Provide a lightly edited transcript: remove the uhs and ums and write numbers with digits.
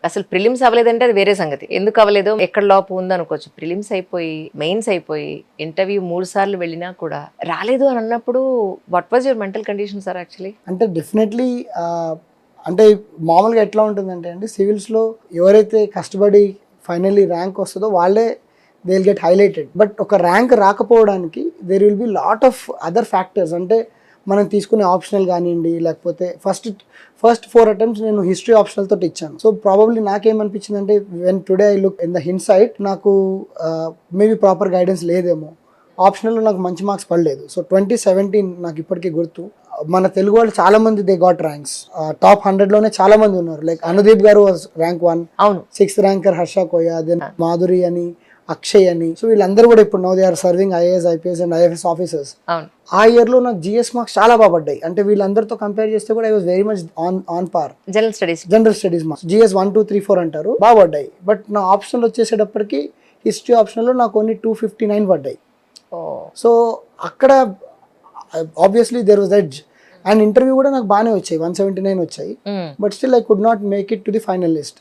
అసలు ప్రిలిమ్స్ అవ్వలేదంటే అది వేరే సంగతి, ఎందుకు అవ్వలేదో ఎక్కడ లోపం ఉందో అనుకోవచ్చు. ప్రిలిమ్స్ అయిపోయి మెయిన్స్ అయిపోయి ఇంటర్వ్యూ 3 సార్లు వెళ్ళినా కూడా రాలేదు అని అన్నప్పుడు what was your mental condition sir actually? అంటే డెఫినెట్లీ అంటే మామూలుగా ఎట్లా ఉంటుందంటే అండి, సివిల్స్లో ఎవరైతే కష్టపడి ఫైనల్లీ ర్యాంక్ వస్తుందో వాళ్ళే they will get highlighted. But ఒక ర్యాంక్ రాకపోవడానికి there will be lot of other factors. అంటే మనం తీసుకునే ఆప్షనల్ కానివ్వండి, లేకపోతే ఫస్ట్ 4 అటెంప్ట్స్ నేను హిస్టరీ ఆప్షనల్ తోటి ఇచ్చాను. సో ప్రాబబ్లీ నాకేమనిపించింది అంటే when today I look in the hindsight, నాకు మేబీ ప్రాపర్ గైడెన్స్ లేదేమో, ఆప్షనల్లో నాకు మంచి మార్క్స్ పడలేదు. సో 2017 నాకు ఇప్పటికీ గుర్తు, మన తెలుగు వాళ్ళు చాలా మంది దే గాట్ ర్యాంక్స్. టాప్ 100లోనే చాలా మంది ఉన్నారు. లైక్ అనుదీప్ గారు వాజ్ ర్యాంక్ 1, అవును 6th ranker Harsha Koya, then Madhuri అని, అక్షయ్ అని. సో వీళ్ళందరూ కూడా ఇప్పుడు now they are serving IAS, IPS and IFS officers. అవును. ఆ ఇయర్లో నాకు జిఎస్ మార్క్స్ చాలా బాగా పడ్డాయి. అంటే వీళ్ళందరితో కంపేర్ చేస్తే కూడా I was very much on par. General studies marks GS 1, 2, 3, 4 అంటారు, బాగా పడ్డాయి. బట్ నా ఆప్షనల్ వచ్చేసేటప్పటికి హిస్టరీ ఆప్షనల్లో నాకు ఓన్లీ 259 పడ్డాయి. సో అక్కడ obviously there was edge. And interview కూడా నాకు బాగానే వచ్చాయి, 179 వచ్చాయి. But still I could not make it to the final list.